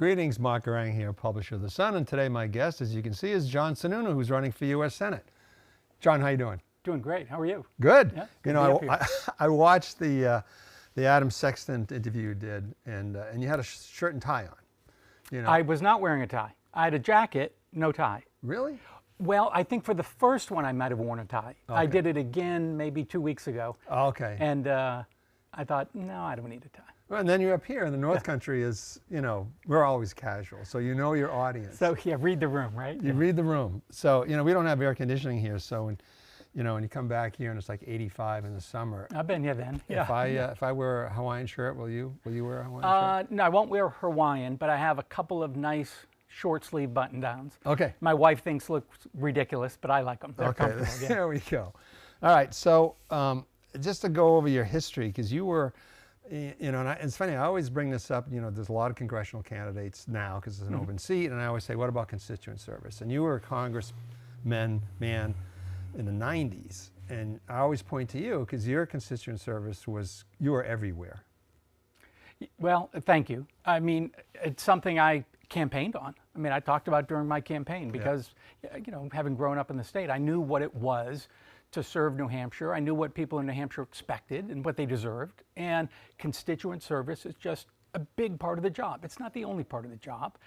Greetings, Mark Garang here, publisher of The Sun, and today my guest, as you can see, is John Sununu, who's running for U.S. Senate. John, how you doing? Doing great. How are you? Good. Yeah, you know, I watched the Adam Sexton interview you did, and you had a shirt and tie on. You know. I was not wearing a tie. I had a jacket, no tie. Really? Well, I think for the first one I might have worn a tie. Okay. I did it again maybe 2 weeks ago. Okay. And I thought, no, I don't need a tie. Well, and then you're up here in the North Country is, you know, we're always casual, so you know your audience. So yeah, read the room, right? You read the room. So, you know, we don't have air conditioning here, so when, you know, when you come back here and it's like 85 in the summer. I've been here then. Yeah. If I wear a Hawaiian shirt, will you wear a Hawaiian shirt? No, I won't wear Hawaiian, but I have a couple of nice short sleeve button downs. Okay. My wife thinks look ridiculous, but I like them. They're comfortable. Yeah. There we go. All right. So just to go over your history, because you were, you know, and it's funny, I always bring this up, you know, there's a lot of congressional candidates now because it's an open seat, and I always say, what about constituent service? And you were a congressman in the 90s, and I always point to you because your constituent service was, you were everywhere. Well, thank you. I mean, it's something I campaigned on. I mean, I talked about during my campaign because, you know, having grown up in the state, I knew what it was to serve New Hampshire. I knew what people in New Hampshire expected and what they deserved. And constituent service is just a big part of the job. It's not the only part of the job,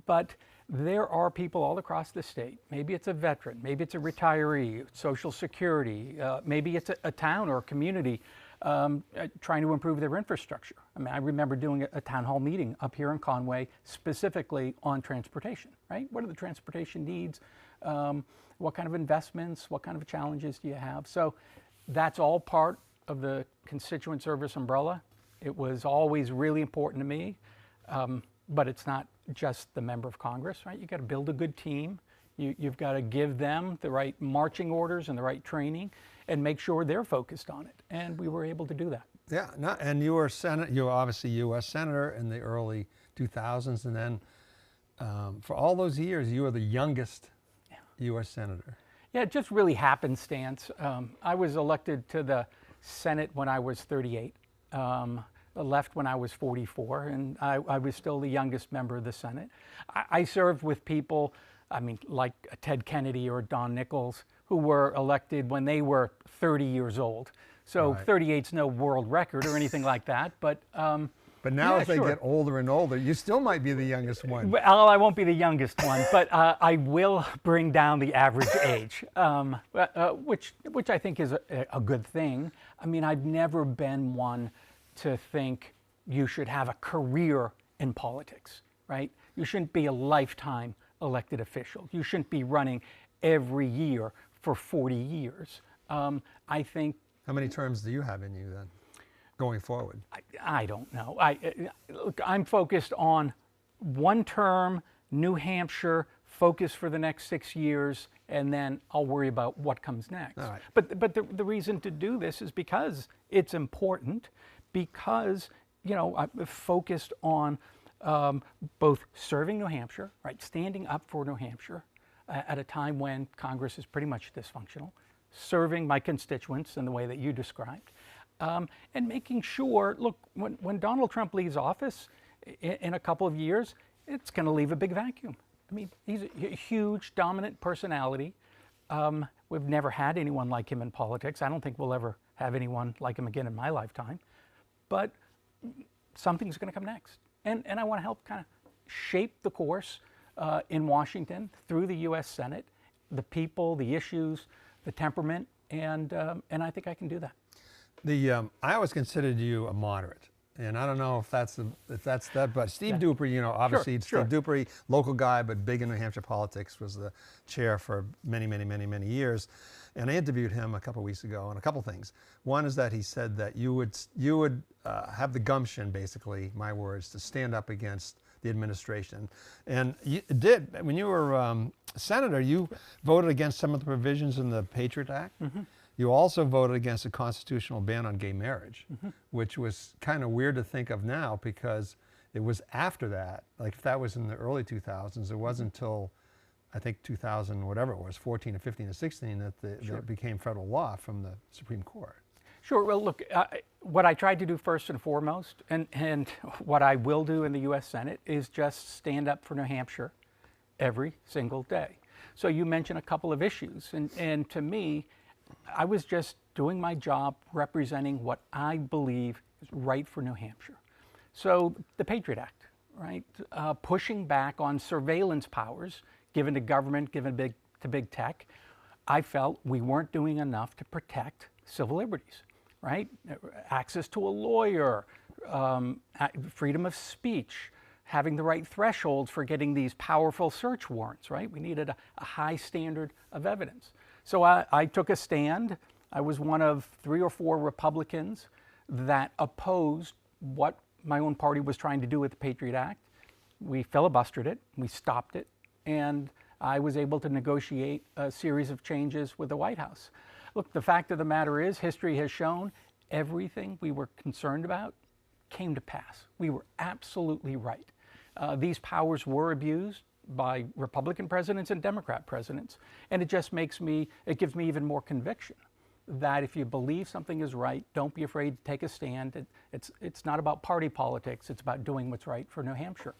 but there are people all across the state. Maybe it's a veteran, maybe it's a retiree, Social Security, maybe it's a town or a community trying to improve their infrastructure. I mean, I remember doing a town hall meeting up here in Conway specifically on transportation, right? What are the transportation needs? What kind of investments? What kind of challenges do you have? So that's all part of the constituent service umbrella. It was always really important to me, but it's not just the member of Congress, right? You got to build a good team. You've got to give them the right marching orders and the right training and make sure they're focused on it. And we were able to do that. Yeah, and you were obviously U.S. Senator in the early 2000s, and then for all those years, you were the youngest U.S. Senator. Yeah, it just really happenstance. I was elected to the Senate when I was 38. Left when I was 44, and I was still the youngest member of the Senate. I served with people, I mean, like Ted Kennedy or Don Nichols, who were elected when they were 30 years old. So right. 38's no world record or anything like that, but now as they get older and older, you still might be the youngest one. Well, I won't be the youngest one, but I will bring down the average age, which I think is a good thing. I mean, I've never been one to think you should have a career in politics, right? You shouldn't be a lifetime elected official. You shouldn't be running every year for 40 years. I think... How many terms do you have in you then, going forward? I don't know. Look, I'm focused on one term, New Hampshire, focus for the next 6 years, and then I'll worry about what comes next. All right. But the reason to do this is because it's important, because, you know, I'm focused on both serving New Hampshire, right, standing up for New Hampshire at a time when Congress is pretty much dysfunctional, serving my constituents in the way that you described, and making sure, look, when Donald Trump leaves office in a couple of years, it's going to leave a big vacuum. I mean, he's a huge, dominant personality. We've never had anyone like him in politics. I don't think we'll ever have anyone like him again in my lifetime. But something's going to come next. And I want to help kind of shape the course in Washington through the U.S. Senate, the people, the issues, the temperament, and I think I can do that. I always considered you a moderate, and I don't know if that's that, but Steve Dupree, you know, obviously sure. Steve Dupree, local guy, but big in New Hampshire politics, was the chair for many years. And I interviewed him a couple weeks ago on a couple things. One is that he said that you would have the gumption, basically, my words, to stand up against the administration. And you did. When you were senator, you voted against some of the provisions in the Patriot Act. Mm-hmm. You also voted against a constitutional ban on gay marriage, which was kind of weird to think of now because it was after that. Like if that was in the early 2000s, it wasn't until I think 2000, whatever it was, 14 or 15 or 16, that it became federal law from the Supreme Court. Sure. Well, look, what I tried to do first and foremost, and what I will do in the U.S. Senate, is just stand up for New Hampshire every single day. So you mentioned a couple of issues, and to me, I was just doing my job representing what I believe is right for New Hampshire. So the Patriot Act, right? Pushing back on surveillance powers given to government, given to big tech. I felt we weren't doing enough to protect civil liberties, right? Access to a lawyer, freedom of speech, having the right thresholds for getting these powerful search warrants, right? We needed a high standard of evidence. So I took a stand. I was one of 3 or 4 Republicans that opposed what my own party was trying to do with the Patriot Act. We filibustered it, we stopped it, and I was able to negotiate a series of changes with the White House. Look, the fact of the matter is, history has shown everything we were concerned about came to pass. We were absolutely right. These powers were abused by Republican presidents and Democrat presidents, and it just gives me even more conviction that if you believe something is right, don't be afraid to take a stand. It's not about party politics, it's about doing what's right for New Hampshire.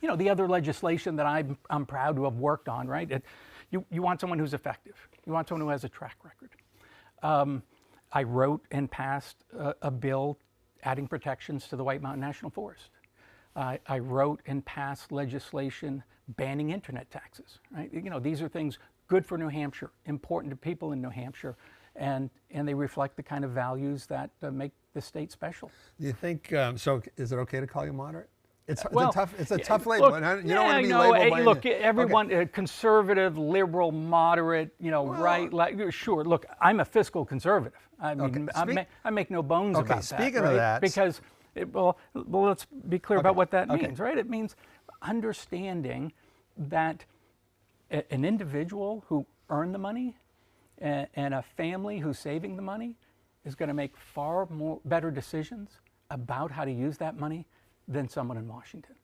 You know, the other legislation that I'm proud to have worked on, right? You want someone who's effective. You want someone who has a track record. I wrote and passed a bill adding protections to the White Mountain National Forest. I wrote and passed legislation banning internet taxes, right? You know, these are things good for New Hampshire, important to people in New Hampshire, and they reflect the kind of values that make the state special. Do you think, so is it okay to call you moderate? It's a tough Look, label. You don't want to be labeled by look, everyone, conservative, liberal, moderate, right, sure. Look, I'm a fiscal conservative. I mean, I make no bones about that. Speaking right? of that, because, let's be clear about what that means, right? It means understanding that an individual who earned the money and a family who's saving the money is going to make far better decisions about how to use that money than someone in Washington.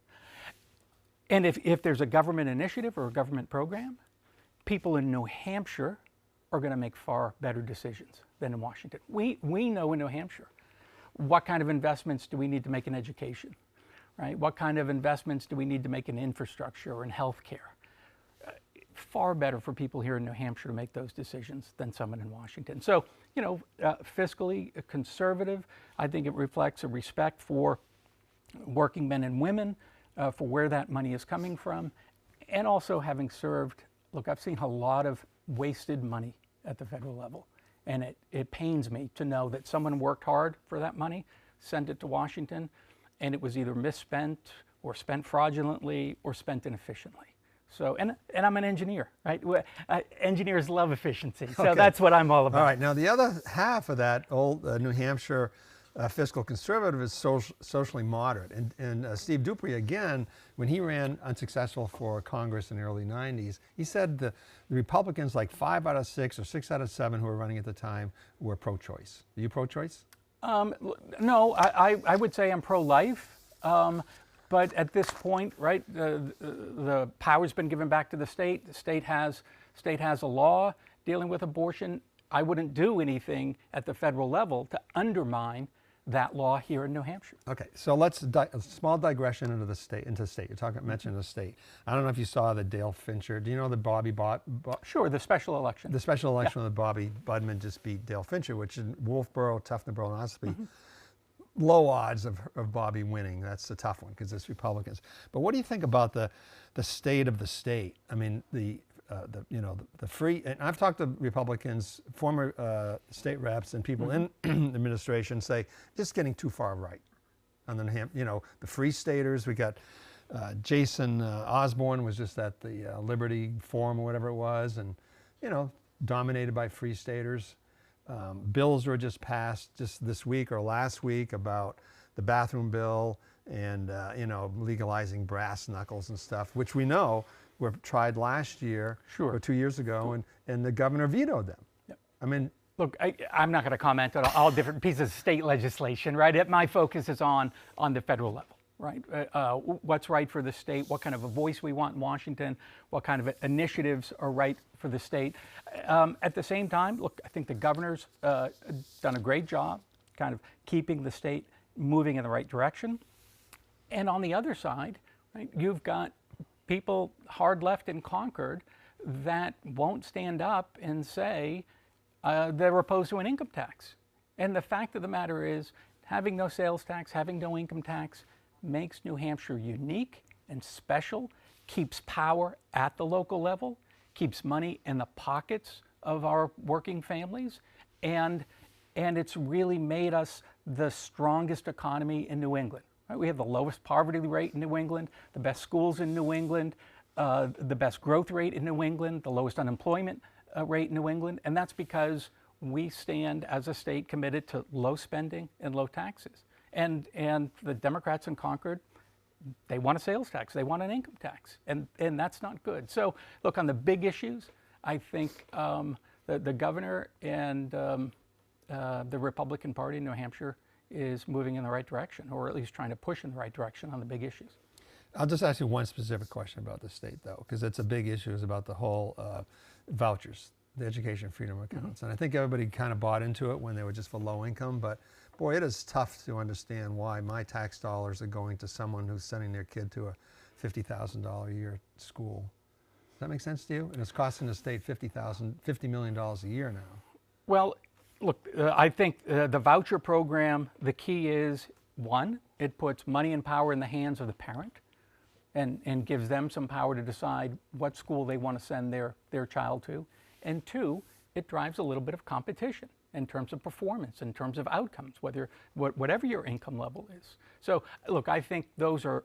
And if there's a government initiative or a government program, people in New Hampshire are going to make far better decisions than in Washington. We know in New Hampshire what kind of investments do we need to make in education, right? What kind of investments do we need to make in infrastructure or in healthcare? Far better for people here in New Hampshire to make those decisions than someone in Washington. So, fiscally conservative, I think it reflects a respect for working men and women, for where that money is coming from, and also having served, look, I've seen a lot of wasted money at the federal level, and it pains me to know that someone worked hard for that money, sent it to Washington, and it was either misspent or spent fraudulently or spent inefficiently. So, and I'm an engineer, right? Engineers love efficiency, so that's what I'm all about. All right, now the other half of that old New Hampshire fiscal conservative is socially moderate. And Steve Dupree, again, when he ran unsuccessful for Congress in the early 90s, he said the Republicans, like 5 out of 6 or 6 out of 7 who were running at the time, were pro-choice. Are you pro-choice? No, I would say I'm pro-life. But at this point, right, the power's been given back to the state. The state has a law dealing with abortion. I wouldn't do anything at the federal level to undermine that law here in New Hampshire. Okay, so let's a small digression into the state. You're mentioning the state. I don't know if you saw the Dale Fincher. Do you know the Bobby Sure, the special election. The special election where Bobby Budman just beat Dale Fincher, which in Wolfboro, Tufnboro, and Ospey. Low odds of Bobby winning. That's a tough one because it's Republicans. But what do you think about the state of the state? I mean, the free. And I've talked to Republicans, former state reps, and people in administration say just getting too far right. On the the Free Staters. We got Jason Osborne was just at the Liberty Forum or whatever it was, and dominated by Free Staters. Bills were just passed just this week or last week about the bathroom bill and legalizing brass knuckles and stuff, which we know were tried last year or 2 years ago, and the governor vetoed them. Yep. I mean, look, I'm not going to comment on all different pieces of state legislation, right? My focus is on the federal level. right? What's right for the state, what kind of a voice we want in Washington, what kind of initiatives are right for the state. At the same time, look, I think the governor's done a great job kind of keeping the state moving in the right direction. And on the other side, right, you've got people hard left in Concord that won't stand up and say they're opposed to an income tax. And the fact of the matter is, having no sales tax, having no income tax makes New Hampshire unique and special, keeps power at the local level, keeps money in the pockets of our working families, and it's really made us the strongest economy in New England. Right? We have the lowest poverty rate in New England, the best schools in New England, the best growth rate in New England, the lowest unemployment rate in New England, and that's because we stand as a state committed to low spending and low taxes. And the Democrats in Concord, they want a sales tax, they want an income tax, and that's not good. So look, on the big issues, I think the governor and the Republican Party in New Hampshire is moving in the right direction, or at least trying to push in the right direction on the big issues. I'll just ask you one specific question about the state, though, because it's a big issue, is about the whole vouchers, the education freedom accounts. And I think everybody kind of bought into it when they were just for low income, but boy, it is tough to understand why my tax dollars are going to someone who's sending their kid to a $50,000 a year school. Does that make sense to you? And it's costing the state $50 million a year now. Well, look, I think the voucher program, the key is, one, it puts money and power in the hands of the parent and gives them some power to decide what school they want to send their child to. And two, it drives a little bit of competition in terms of performance, in terms of outcomes, whatever your income level is. So look, I think those are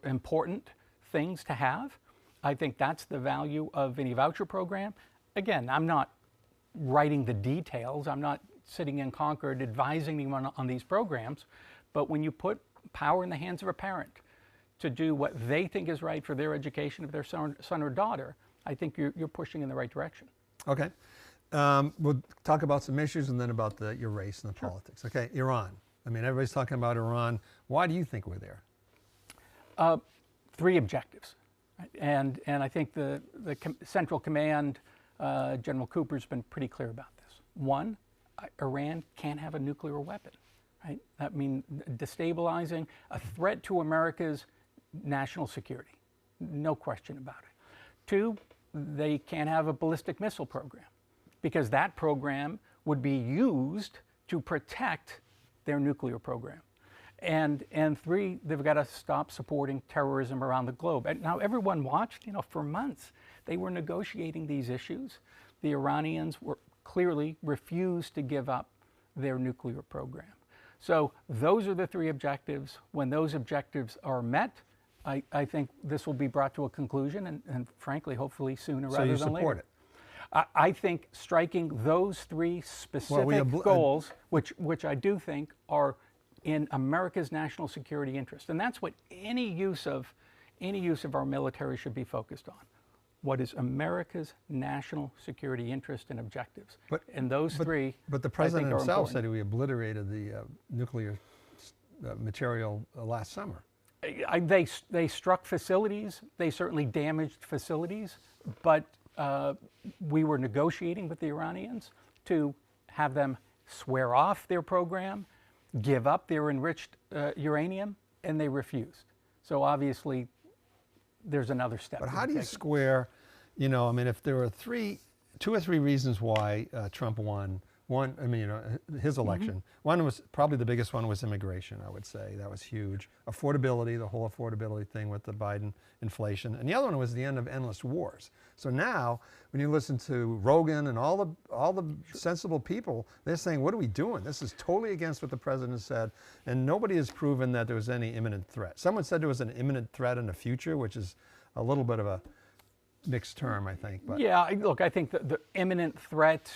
important things to have. I think that's the value of any voucher program. Again, I'm not writing the details. I'm not sitting in Concord advising them on these programs. But when you put power in the hands of a parent to do what they think is right for their education of their son or daughter, I think you're pushing in the right direction. Okay. We'll talk about some issues and then about your race and the politics. Okay, Iran. I mean, everybody's talking about Iran. Why do you think we're there? Three objectives. Right? And I think the Central Command, General Cooper's been pretty clear about this. One, Iran can't have a nuclear weapon. Right? That means destabilizing, a threat to America's national security. No question about it. Two, they can't have a ballistic missile program, because that program would be used to protect their nuclear program. And three, they've got to stop supporting terrorism around the globe. And now everyone watched, for months. They were negotiating these issues. The Iranians were clearly refused to give up their nuclear program. So those are the three objectives. When those objectives are met, I think this will be brought to a conclusion, and frankly, hopefully sooner rather than later. So you support it? I think striking those three specific goals, which I do think are in America's national security interest, and that's what any use of our military should be focused on. What is America's national security interest and objectives? And those three, but the president himself said we obliterated the nuclear material last summer. They struck facilities. They certainly damaged facilities, but we were negotiating with the Iranians to have them swear off their program, give up their enriched uranium, and they refused. So obviously, there's another step. But how do you square, I mean, if there were two or three reasons why Trump won. One, I mean, his election. One was probably the biggest one was immigration, I would say. That was huge. Affordability, the whole affordability thing with the Biden inflation. And the other one was the end of endless wars. So now, when you listen to Rogan and all the sensible people, they're saying, what are we doing? This is totally against what the president said. And nobody has proven that there was any imminent threat. Someone said there was an imminent threat in the future, which is a little bit of a mixed term, I think. But yeah, look, I think the imminent threat,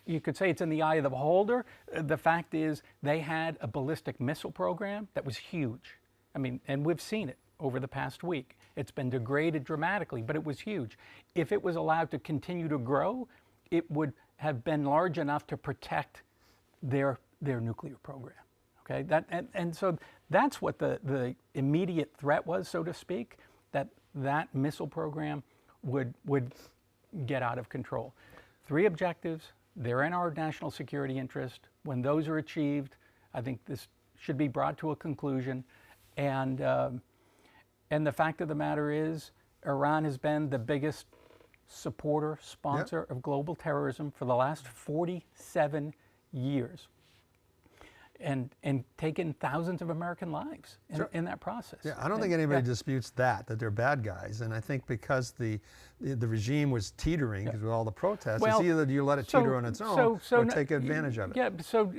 you could say it's in the eye of the beholder. The fact is they had a ballistic missile program that was huge. I mean, and we've seen it over the past week. It's been degraded dramatically, but it was huge. If it was allowed to continue to grow, it would have been large enough to protect their nuclear program. Okay, and so that's what the immediate threat was, so to speak, that missile program would get out of control. 3 objectives, they're in our national security interest. When those are achieved, I think this should be brought to a conclusion. And the fact of the matter is, Iran has been the biggest supporter, sponsor of global terrorism for the last 47 years. And taken thousands of American lives in that process. Yeah, I don't think anybody disputes that they're bad guys. And I think because the regime was teetering because with all the protests, it's either you let it teeter on its own or take advantage of it. Yeah, so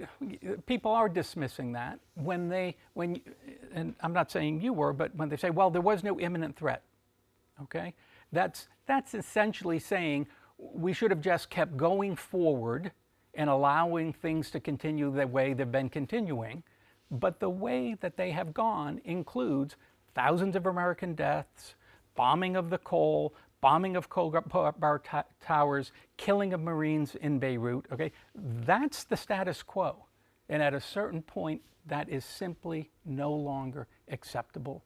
people are dismissing that and I'm not saying you were, but when they say, well, there was no imminent threat, okay? That's essentially saying we should have just kept going forward and allowing things to continue the way they've been continuing. But the way that they have gone includes thousands of American deaths, bombing of the coal, bombing of coal bar towers, killing of Marines in Beirut, okay? That's the status quo. And at a certain point, that is simply no longer acceptable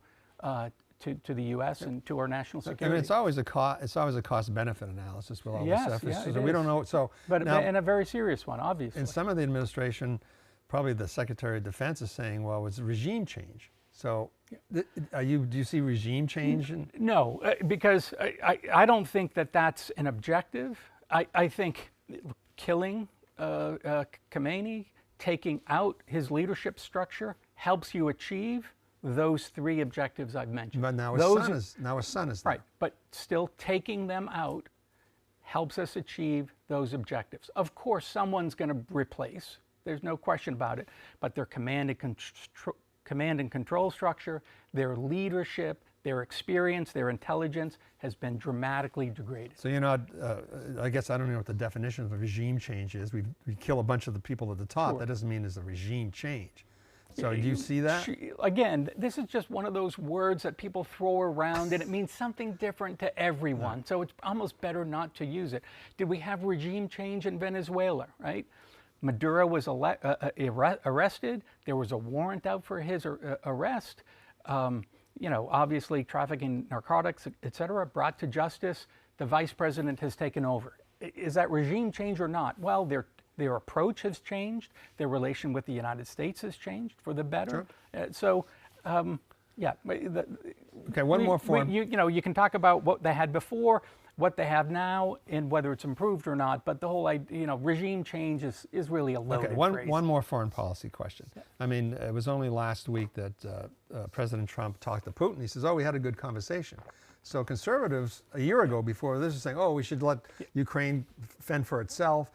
to the U.S. and to our national security. I mean, it's always a cost-benefit analysis with all this stuff. So we don't know. So, but now, and a very serious one, obviously. And some of the administration, probably the Secretary of Defense, is saying, well, it's regime change. So, do you see regime change? No, because I don't think that's an objective. I think killing Khamenei, taking out his leadership structure, helps you achieve those 3 objectives I've mentioned. But now his son is there. Right, but still taking them out helps us achieve those objectives. Of course, someone's going to replace, there's no question about it, but their command and control structure, their leadership, their experience, their intelligence has been dramatically degraded. So you're not, I guess I don't know what the definition of a regime change is. We kill a bunch of the people at the top. Sure. That doesn't mean there's a regime change. So do you see that? Again, this is just one of those words that people throw around and it means something different to everyone. So it's almost better not to use it. Did we have regime change in Venezuela, right? Maduro was arrested. There was a warrant out for his arrest. Obviously trafficking narcotics, et cetera, brought to justice. The vice president has taken over. Is that regime change or not? Well, their approach has changed. Their relation with the United States has changed for the better. Sure. Okay, one more form. You can talk about what they had before, what they have now, and whether it's improved or not. But the whole, regime change is really a loaded phrase. One more foreign policy question. Yeah. I mean, it was only last week that President Trump talked to Putin. He says, "Oh, we had a good conversation." So conservatives a year ago, before this, were saying, "Oh, we should let Ukraine fend for itself."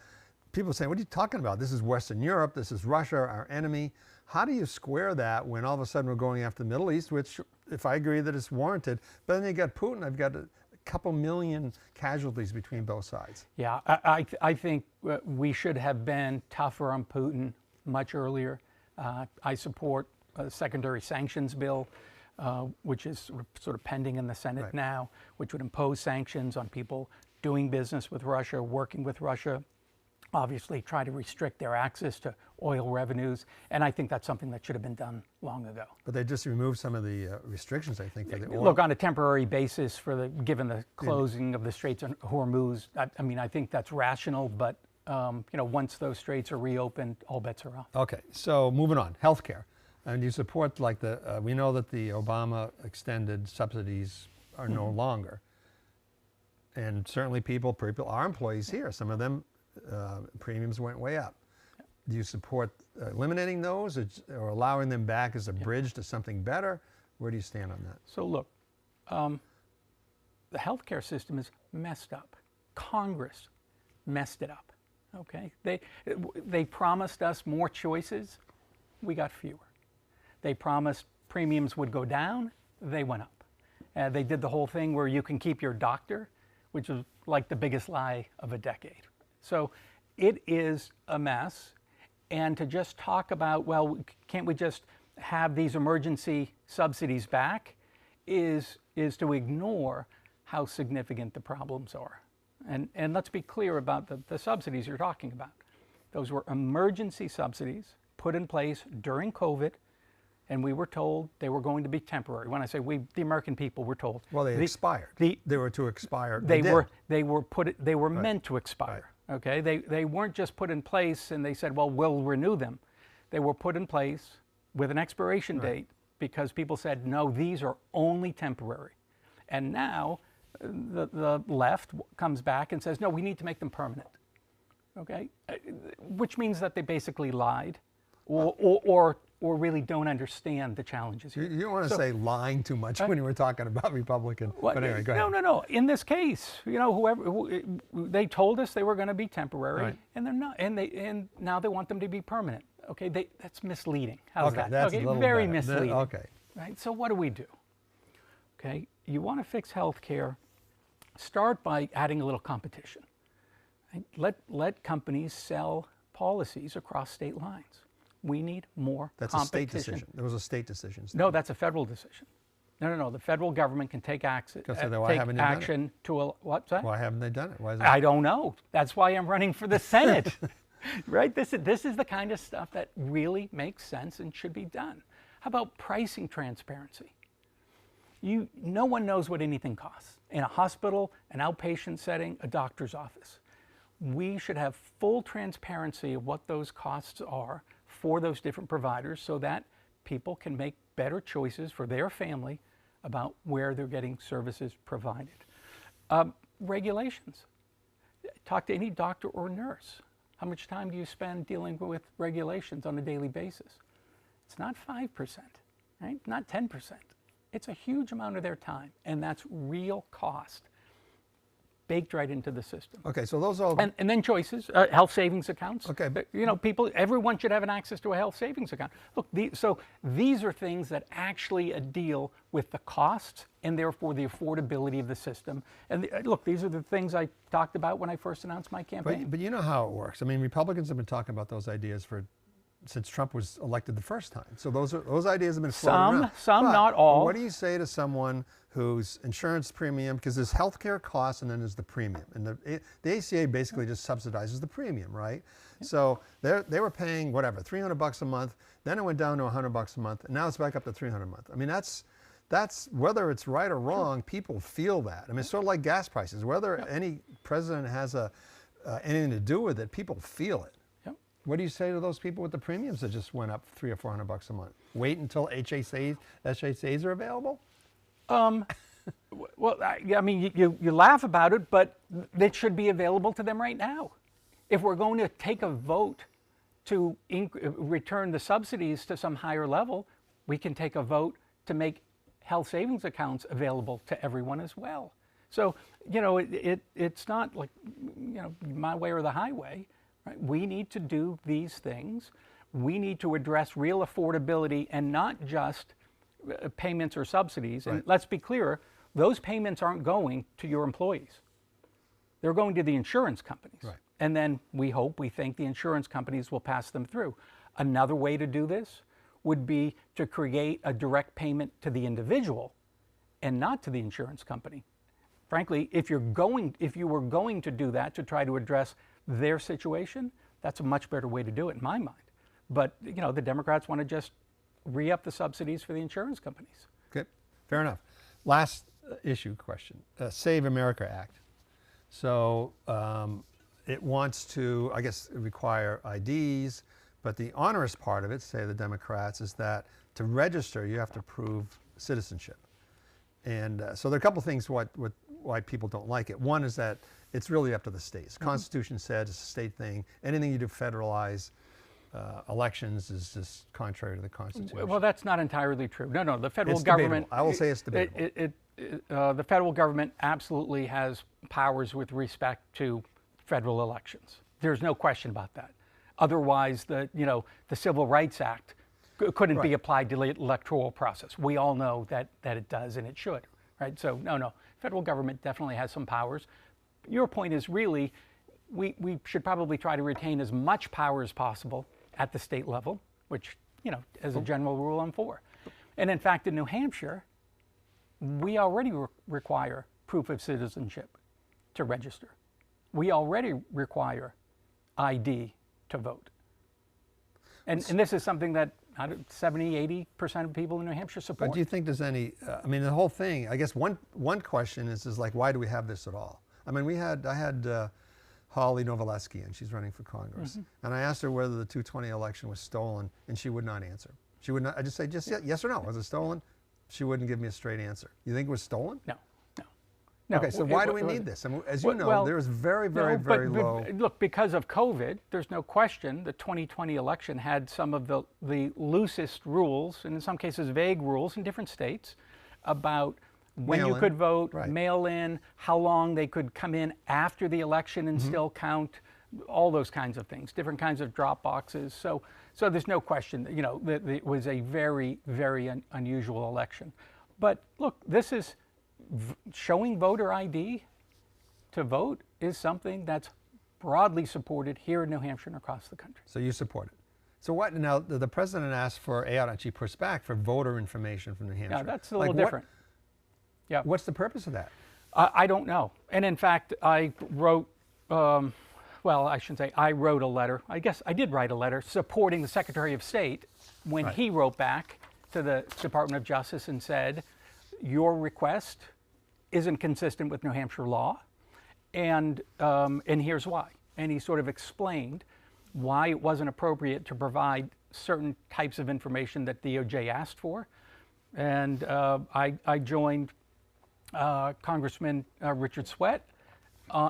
People are saying, what are you talking about? This is Western Europe, this is Russia, our enemy. How do you square that when all of a sudden we're going after the Middle East, which, if I agree that it's warranted, but then you got Putin, I've got a couple million casualties between both sides. Yeah, I think we should have been tougher on Putin much earlier. I support a secondary sanctions bill, which is sort of pending in the Senate now, which would impose sanctions on people doing business with Russia, working with Russia, obviously try to restrict their access to oil revenues, and I think that's something that should have been done long ago. But they just removed some of the restrictions, I think, for the oil. Look, on a temporary basis, given the closing of the Straits of Hormuz, I think that's rational, but once those straits are reopened, all bets are off. Okay, so moving on, healthcare. And you support, we know that the Obama extended subsidies are no longer. And certainly people are employees here. Some of them, premiums went way up. Do you support eliminating those or allowing them back as a bridge to something better? Where do you stand on that? So look, the healthcare system is messed up. Congress messed it up, okay? They promised us more choices. We got fewer. They promised premiums would go down. They went up. They did the whole thing where you can keep your doctor, which was like the biggest lie of a decade. So it is a mess, and to just talk about, well, can't we just have these emergency subsidies back is to ignore how significant the problems are. And let's be clear about the subsidies you're talking about. Those were emergency subsidies put in place during COVID, and we were told they were going to be temporary. When I say we, the American people were told. Well, they expired. They were to expire. They were meant to expire. Right. Okay, they weren't just put in place and they said, well, we'll renew them. They were put in place with an expiration date because people said, no, these are only temporary. And now the left comes back and says, no, we need to make them permanent. Okay, which means that they basically lied, or really don't understand the challenges here. You don't want to say lying too much when you were talking about Republican. Well, but anyway, go ahead. No. In this case, they told us they were going to be temporary, and they're not, and now they want them to be permanent. Okay, that's misleading. How's that? That's okay, a little very better. misleading. Okay. Right. So what do we do? Okay, you want to fix health care. Start by adding a little competition. Right? Let companies sell policies across state lines. We need more That's competition. a state decision. There was a state decision. No, that's a federal decision. No. The federal government can take action to what's that? Why haven't they done it? Why is that? I don't know. That's why I'm running for the Senate. Right? This is the kind of stuff that really makes sense and should be done. How about pricing transparency? No one knows what anything costs. In a hospital, an outpatient setting, a doctor's office. We should have full transparency of what those costs are for those different providers so that people can make better choices for their family about where they're getting services provided. Regulations. Talk to any doctor or nurse. How much time do you spend dealing with regulations on a daily basis? It's not 5%, right? Not 10%. It's a huge amount of their time, and that's real cost baked right into the system. Okay, so those all... And then choices, health savings accounts. Okay. Everyone should have an access to a health savings account. Look, these are things that actually deal with the costs and therefore the affordability of the system. And look, these are the things I talked about when I first announced my campaign. But you know how it works. I mean, Republicans have been talking about those ideas since Trump was elected the first time. So those ideas have been floating around. Some, not all. What do you say to someone whose insurance premium, because there's healthcare costs and then there's the premium, and the ACA basically just subsidizes the premium, right? Yep. So they were paying whatever, $300 a month, then it went down to $100 a month, and now it's back up to $300 a month. I mean, that's whether it's right or wrong, people feel that. I mean, it's sort of like gas prices. Whether any president has anything to do with it, people feel it. What do you say to those people with the premiums that just went up $300 or $400 a month? Wait until HSAs are available? Well, I mean, you laugh about it, but it should be available to them right now. If we're going to take a vote to return the subsidies to some higher level, we can take a vote to make health savings accounts available to everyone as well. So, it's not like, my way or the highway. Right? We need to do these things. We need to address real affordability and not just payments or subsidies. Right. And let's be clear, those payments aren't going to your employees. They're going to the insurance companies. Right. And then we think the insurance companies will pass them through. Another way to do this would be to create a direct payment to the individual and not to the insurance company. Frankly, if you were going to do that to try to address their situation, that's a much better way to do it in my mind. But the Democrats want to just re-up the subsidies for the insurance companies. Okay, fair enough. Last issue question, Save America Act. So it wants to, I guess, require IDs, but the onerous part of it, say the Democrats, is that to register you have to prove citizenship. And so there are a couple things why people don't like it. One is that it's really up to the states. The Constitution said it's a state thing. Anything you do federalize elections is just contrary to the Constitution. Well, that's not entirely true. No, the federal it's government. Debatable. I will say it's debatable. The federal government absolutely has powers with respect to federal elections. There's no question about that. Otherwise, the Civil Rights Act couldn't be applied to the electoral process. We all know that it does and it should, right? So no, federal government definitely has some powers. Your point is really, we should probably try to retain as much power as possible at the state level, which, as a general rule, I'm for. And in fact, in New Hampshire, we already require proof of citizenship to register. We already require ID to vote. And this is something that 70–80% of people in New Hampshire support. But do you think there's any, I mean, the whole thing, I guess one question is like, why do we have this at all? I mean, I had Holly Novaleski, and she's running for Congress. And I asked her whether the 220 election was stolen, and she would not answer. She would not, I just say, yes or no, was it stolen? She wouldn't give me a straight answer. You think it was stolen? No. No. Okay, so why do we need this? I mean, as you know, there is very low. Look, because of COVID, there's no question the 2020 election had some of the loosest rules, and in some cases vague rules in different states about when you could vote, mail in, how long they could come in after the election and still count, all those kinds of things, different kinds of drop boxes. So there's no question, you know, that it was a very unusual election. But look, this is showing voter ID to vote is something that's broadly supported here in New Hampshire and across the country. So you support it. So what, now the president asked for, and she pushed back for voter information from New Hampshire. Yeah, that's a little different. Yeah. What's the purpose of that? I don't know. And in fact, I wrote, well, I shouldn't say I wrote a letter. I guess I did write a letter supporting the Secretary of State when he wrote back to the Department of Justice and said, your request isn't consistent with New Hampshire law, and here's why. And he sort of explained why it wasn't appropriate to provide certain types of information that DOJ asked for. And I joined Congressman Richard Sweat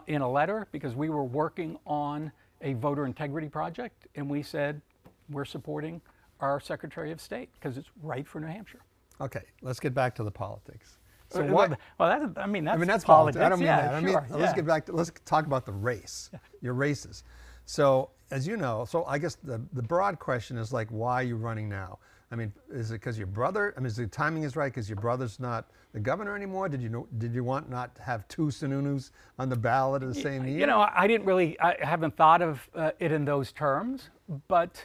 in a letter because we were working on a voter integrity project, and we said we're supporting our Secretary of State because it's right for New Hampshire. Okay, let's get back to the politics. So what? Well, that's politics. I don't mean that. I mean, Sure, let's get back to, let's talk about the race, your races. So as you know, so I guess the broad question is like, why are you running now? I mean, is it because your brother, I mean, is the timing is right because your brother's not the governor anymore? Did you want not to have two Sununus on the ballot at the same year? You know, I haven't thought of it in those terms, but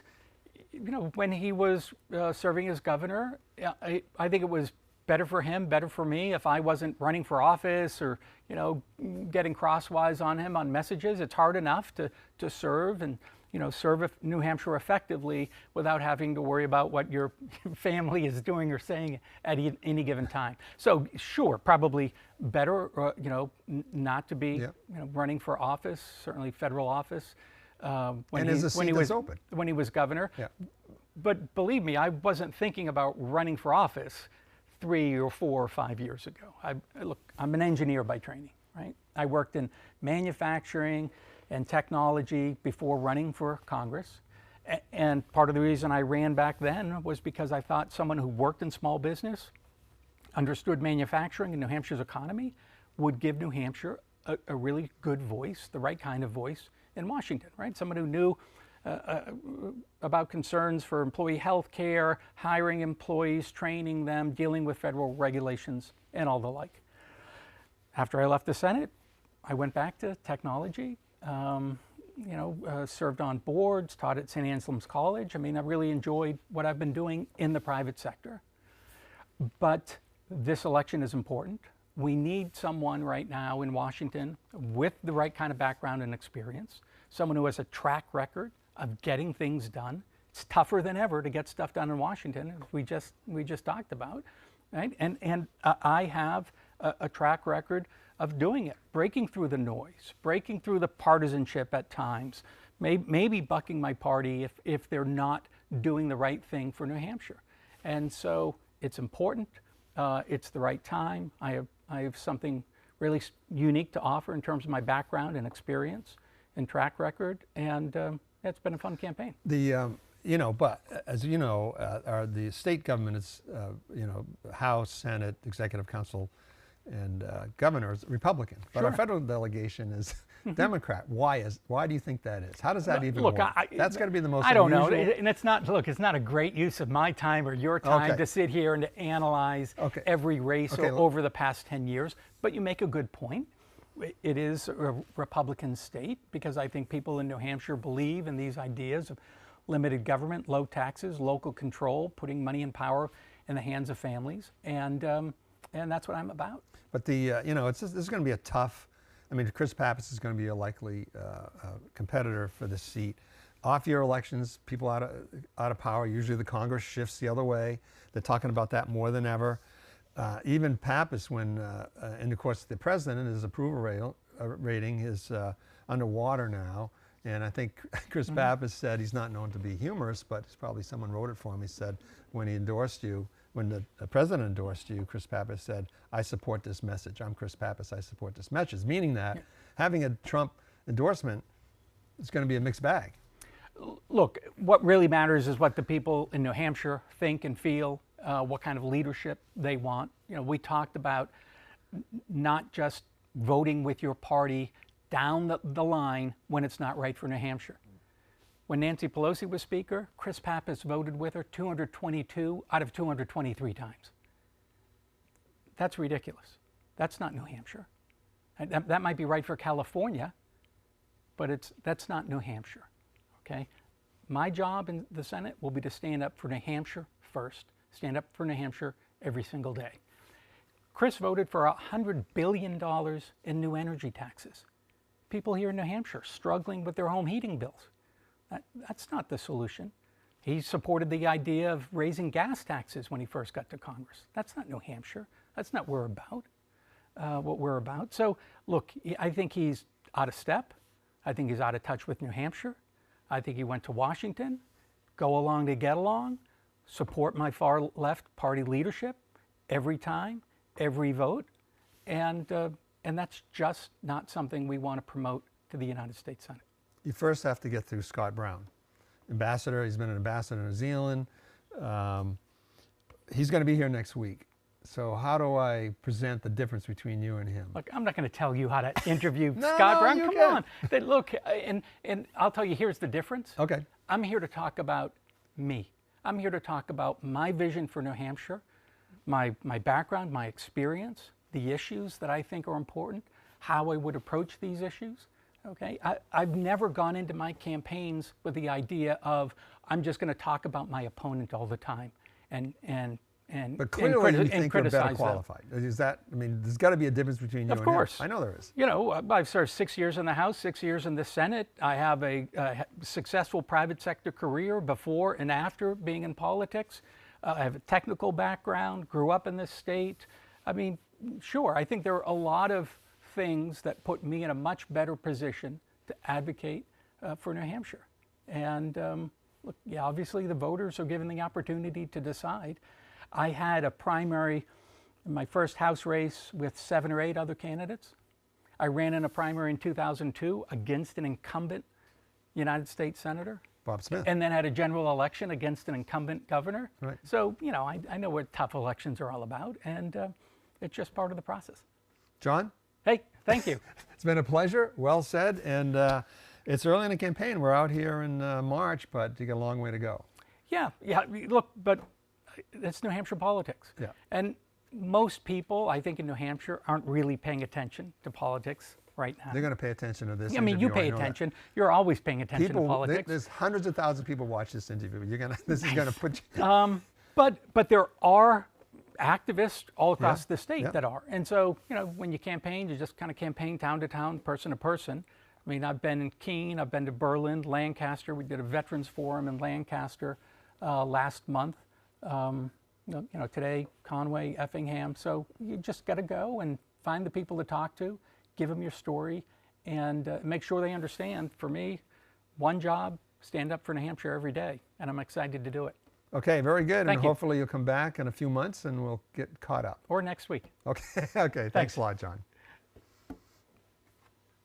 you know, when he was serving as governor, I think it was better for him, better for me if I wasn't running for office or, you know, getting crosswise on him on messages. It's hard enough to serve and, you know, serve New Hampshire effectively without having to worry about what your family is doing or saying at any given time. So sure, probably better, you know, not to be, you know, running for office, certainly federal office. When he was governor. Yeah. But believe me, I wasn't thinking about running for office 3 or 4 or 5 years ago. Look, I'm an engineer by training, right? I worked in manufacturing and technology before running for Congress. And part of the reason I ran back then was because I thought someone who worked in small business, understood manufacturing and New Hampshire's economy, would give New Hampshire a really good voice, the right kind of voice in Washington, right? Someone who knew about concerns for employee health care, hiring employees, training them, dealing with federal regulations, and all the like. After I left the Senate, I went back to technology, served on boards, taught at St. Anselm's College. I mean, I really enjoyed what I've been doing in the private sector. But this election is important. We need someone right now in Washington with the right kind of background and experience, someone who has a track record of getting things done. It's tougher than ever to get stuff done in Washington, as we just talked about, right? And I have a track record of doing it, breaking through the noise, breaking through the partisanship at times, maybe bucking my party if they're not doing the right thing for New Hampshire. And so it's important. It's the right time. I have something really unique to offer in terms of my background and experience and track record, and it's been a fun campaign. But as you know, the state government is, House, Senate, Executive Council, and governor is Republican, but our federal delegation is Democrat. Why do you think that is? How does that even work? That's got to be the most I don't unusual. know, and it's not a great use of my time or your time to sit here and to analyze every race over the past 10 years, but you make a good point. It is a Republican state because I think people in New Hampshire believe in these ideas of limited government, low taxes, local control, putting money and power in the hands of families, and that's what I'm about. But this is going to be a tough. I mean, Chris Pappas is going to be a likely competitor for the seat. off-year elections, people out of power. Usually the Congress shifts the other way. They're talking about that more than ever. Even Pappas, and of course the president, his approval rating is underwater now. And I think Chris Pappas said, he's not known to be humorous, but it's probably someone wrote it for him. He said, when he endorsed you, when the president endorsed you, Chris Pappas said, I support this message. I'm Chris Pappas, I support this message. Meaning that having a Trump endorsement is going to be a mixed bag. Look, what really matters is what the people in New Hampshire think and feel, what kind of leadership they want. We talked about not just voting with your party down the line when it's not right for New Hampshire. When Nancy Pelosi was Speaker, Chris Pappas voted with her 222 out of 223 times. That's ridiculous. That's not New Hampshire. That might be right for California, but that's not New Hampshire, okay? My job in the Senate will be to stand up for New Hampshire first, stand up for New Hampshire every single day. Chris voted for $100 billion in new energy taxes. People here in New Hampshire struggling with their home heating bills. That's not the solution. He supported the idea of raising gas taxes when he first got to Congress. That's not New Hampshire. That's not what we're about. So look, I think he's out of step. I think he's out of touch with New Hampshire. I think he went to Washington, go along to get along, support my far left party leadership every time, every vote, and that's just not something we want to promote to the United States Senate. You first have to get through Scott Brown, ambassador. He's been an ambassador in New Zealand. He's going to be here next week. So how do I present the difference between you and him? Look, I'm not going to tell you how to interview Scott Brown. Come on. Look, and I'll tell you, here's the difference. Okay. I'm here to talk about me. I'm here to talk about my vision for New Hampshire, my background, my experience, the issues that I think are important, how I would approach these issues. Okay, I've never gone into my campaigns with the idea of I'm just going to talk about my opponent all the time but clearly you think you're better criticize qualified. Is that? I mean, there's got to be a difference between you and him. Of course, I know there is. I've served 6 years in the House, 6 years in the Senate. I have a successful private sector career before and after being in politics. I have a technical background. Grew up in this state. I mean, sure, I think there are a lot of things that put me in a much better position to advocate for New Hampshire. And look, yeah, obviously the voters are given the opportunity to decide. I had a primary in my first House race with 7 or 8 other candidates. I ran in a primary in 2002 against an incumbent United States Senator. Bob Smith. And then had a general election against an incumbent governor. Right. So, I know what tough elections are all about, and it's just part of the process. John? Hey, thank you. It's been a pleasure. Well said. And it's early in the campaign. We're out here in March, but you got a long way to go. Yeah. Look, but it's New Hampshire politics. Yeah. And most people, I think, in New Hampshire aren't really paying attention to politics right now. They're going to pay attention to this. I mean, you pay attention. You're always paying attention to politics. There's hundreds of thousands of people watch this interview. This is going to put you. But there are activists all across the state that are. And so, when you campaign, you just kind of campaign town to town, person to person. I mean, I've been in Keene, I've been to Berlin, Lancaster. We did a Veterans Forum in Lancaster last month. Today, Conway, Effingham. So you just got to go and find the people to talk to, give them your story, and make sure they understand. For me, one job, stand up for New Hampshire every day, and I'm excited to do it. Okay, very good. Thank and you. Hopefully you'll come back in a few months and we'll get caught up. Or next week. Okay, okay. Thanks a lot, John.